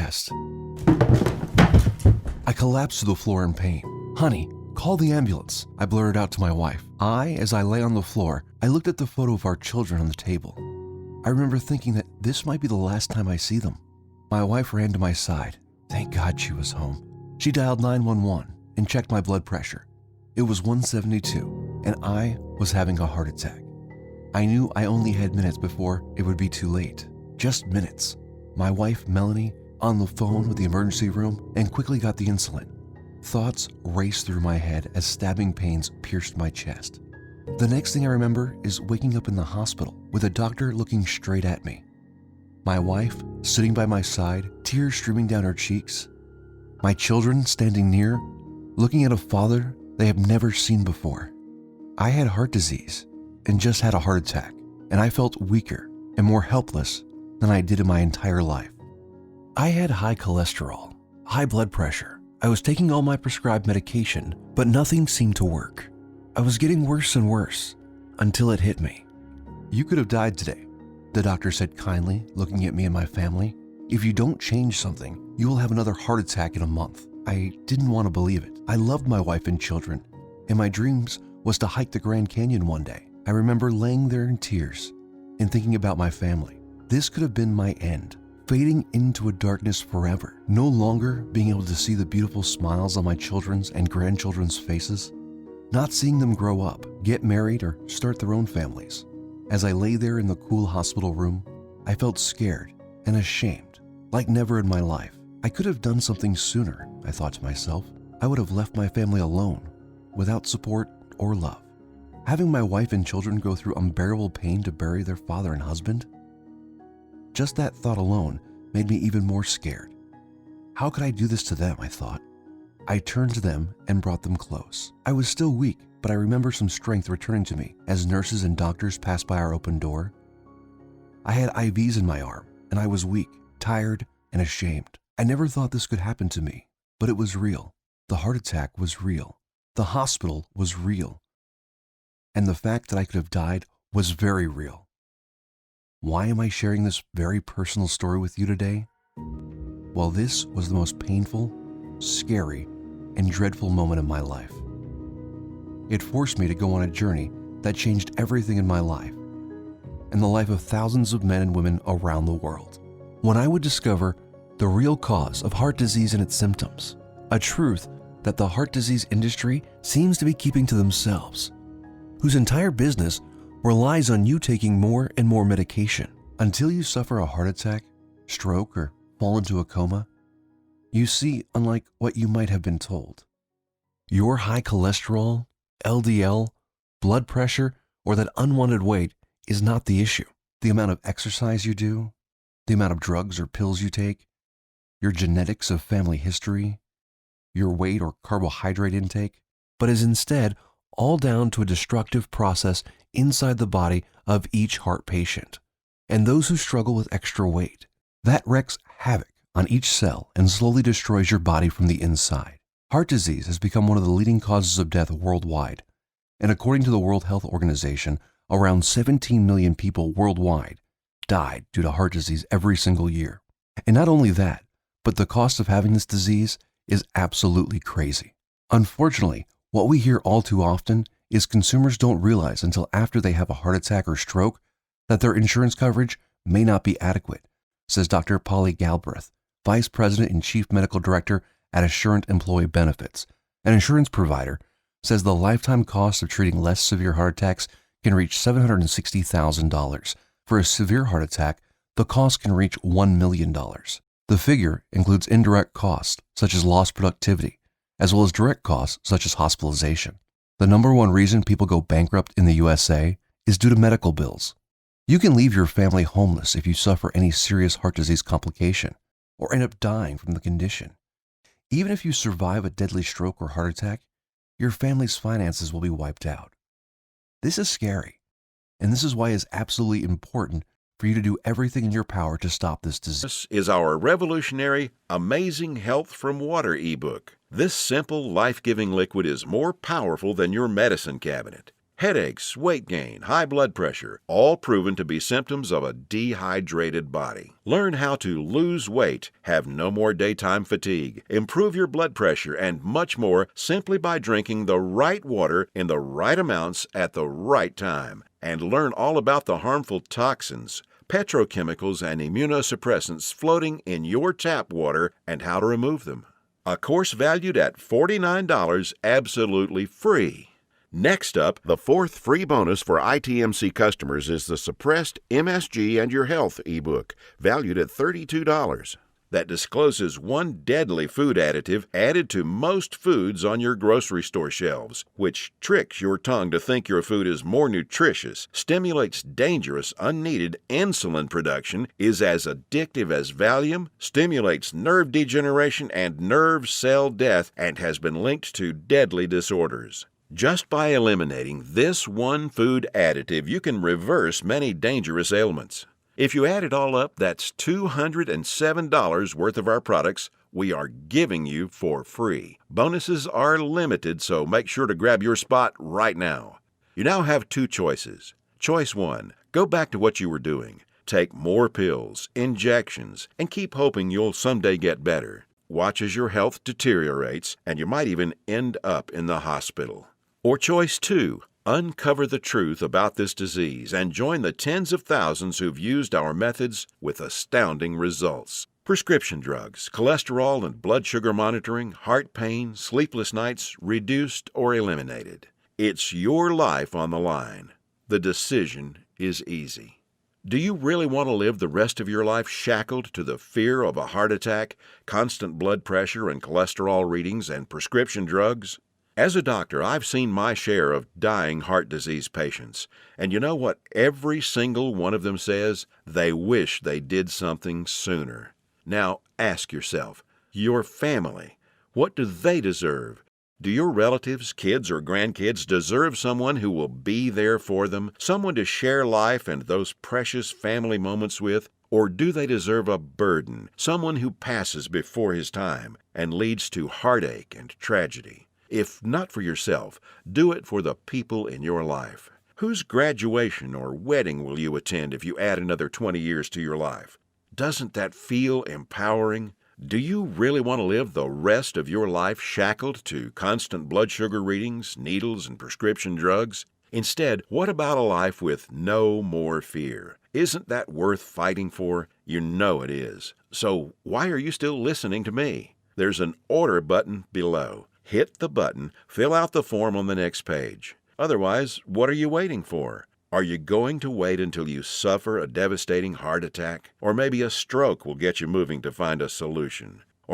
chest. I collapsed to the floor in pain. "Honey, call the ambulance," I blurted out to my wife. As I lay on the floor, I looked at the photo of our children on the table. I remember thinking that this might be the last time I see them. My wife ran to my side. Thank God she was home. She dialed 911 and checked my blood pressure. It was 172, and I was having a heart attack. I knew I only had minutes before it would be too late. Just minutes. My wife, Melanie, on the phone with the emergency room and quickly got the insulin. Thoughts raced through my head as stabbing pains pierced my chest. The next thing I remember is waking up in the hospital with a doctor looking straight at me. My wife sitting by my side, tears streaming down her cheeks. My children standing near, looking at a father they have never seen before. I had heart disease and just had a heart attack, and I felt weaker and more helpless than I did in my entire life. I had high cholesterol, high blood pressure. I was taking all my prescribed medication, but nothing seemed to work. I was getting worse and worse until it hit me. "You could have died today," the doctor said kindly, looking at me and my family. "If you don't change something, you will have another heart attack in a month." I didn't want to believe it. I loved my wife and children, and my dreams was to hike the Grand Canyon one day. I remember laying there in tears and thinking about my family. This could have been my end, fading into a darkness forever, no longer being able to see the beautiful smiles on my children's and grandchildren's faces, not seeing them grow up, get married, or start their own families. As I lay there in the cool hospital room, I felt scared and ashamed, like never in my life. I could have done something sooner, I thought to myself. I would have left my family alone, without support or love. Having my wife and children go through unbearable pain to bury their father and husband? Just that thought alone made me even more scared. How could I do this to them, I thought. I turned to them and brought them close. I was still weak, but I remember some strength returning to me as nurses and doctors passed by our open door. I had IVs in my arm, and I was weak, tired, and ashamed. I never thought this could happen to me, but it was real. The heart attack was real. The hospital was real. And the fact that I could have died was very real. Why am I sharing this very personal story with you today? Well, this was the most painful, scary, and dreadful moment of my life. It forced me to go on a journey that changed everything in my life and the life of thousands of men and women around the world. When I would discover the real cause of heart disease and its symptoms, a truth that the heart disease industry seems to be keeping to themselves, whose entire business relies on you taking more and more medication until you suffer a heart attack, stroke, or fall into a coma. You see, unlike what you might have been told, your high cholesterol, LDL, blood pressure, or that unwanted weight is not the issue. The amount of exercise you do, the amount of drugs or pills you take, your genetics of family history, your weight or carbohydrate intake, but is instead all down to a destructive process inside the body of each heart patient and those who struggle with extra weight. That wreaks havoc on each cell and slowly destroys your body from the inside. Heart disease has become one of the leading causes of death worldwide, and according to the World Health Organization, around 17 million people worldwide died due to heart disease every single year. And not only that, but the cost of having this disease is absolutely crazy. Unfortunately, what we hear all too often is consumers don't realize until after they have a heart attack or stroke that their insurance coverage may not be adequate, says Dr. Polly Galbraith, Vice President and Chief Medical Director at Assurant Employee Benefits. An insurance provider says the lifetime cost of treating less severe heart attacks can reach $760,000. For a severe heart attack, the cost can reach $1 million. The figure includes indirect costs, such as lost productivity, as well as direct costs, such as hospitalization. The number one reason people go bankrupt in the USA is due to medical bills. You can leave your family homeless if you suffer any serious heart disease complication or end up dying from the condition. Even if you survive a deadly stroke or heart attack, your family's finances will be wiped out. This is scary, and this is why it's absolutely important for you to do everything in your power to stop this disease. This is our revolutionary Amazing Health from Water ebook. This simple, life-giving liquid is more powerful than your medicine cabinet. Headaches, weight gain, high blood pressure, all proven to be symptoms of a dehydrated body. Learn how to lose weight, have no more daytime fatigue, improve your blood pressure, and much more simply by drinking the right water in the right amounts at the right time. And learn all about the harmful toxins, petrochemicals, and immunosuppressants floating in your tap water and how to remove them. A course valued at $49, absolutely free. Next up, the fourth free bonus for ITMC customers is the Suppressed MSG and Your Health ebook, valued at $32. That discloses one deadly food additive added to most foods on your grocery store shelves, which tricks your tongue to think your food is more nutritious, stimulates dangerous, unneeded insulin production, is as addictive as Valium, stimulates nerve degeneration and nerve cell death, and has been linked to deadly disorders. Just by eliminating this one food additive, you can reverse many dangerous ailments. If you add it all up, that's $207 worth of our products we are giving you for free. Bonuses are limited, so make sure to grab your spot right now. You now have two choices. Choice 1, go back to what you were doing. Take more pills, injections, and keep hoping you'll someday get better. Watch as your health deteriorates, and you might even end up in the hospital. Or choice 2, uncover the truth about this disease and join the tens of thousands who've used our methods with astounding results. Prescription drugs, cholesterol and blood sugar monitoring, heart pain, sleepless nights, reduced or eliminated. It's your life on the line. The decision is easy. Do you really want to live the rest of your life shackled to the fear of a heart attack, constant blood pressure and cholesterol readings, and prescription drugs? As a doctor, I've seen my share of dying heart disease patients, and you know what every single one of them says? They wish they did something sooner. Now ask yourself, your family, what do they deserve? Do your relatives, kids, or grandkids deserve someone who will be there for them, someone to share life and those precious family moments with? Or do they deserve a burden, someone who passes before his time and leads to heartache and tragedy? If not for yourself, do it for the people in your life. Whose graduation or wedding will you attend if you add another 20 years to your life? Doesn't that feel empowering? Do you really want to live the rest of your life shackled to constant blood sugar readings, needles, and prescription drugs? Instead, what about a life with no more fear? Isn't that worth fighting for? You know it is. So why are you still listening to me? There's an order button below. Hit the button, fill out the form on the next page. Otherwise, what are you waiting for? Are you going to wait until you suffer a devastating heart attack? Or maybe a stroke will get you moving to find a solution?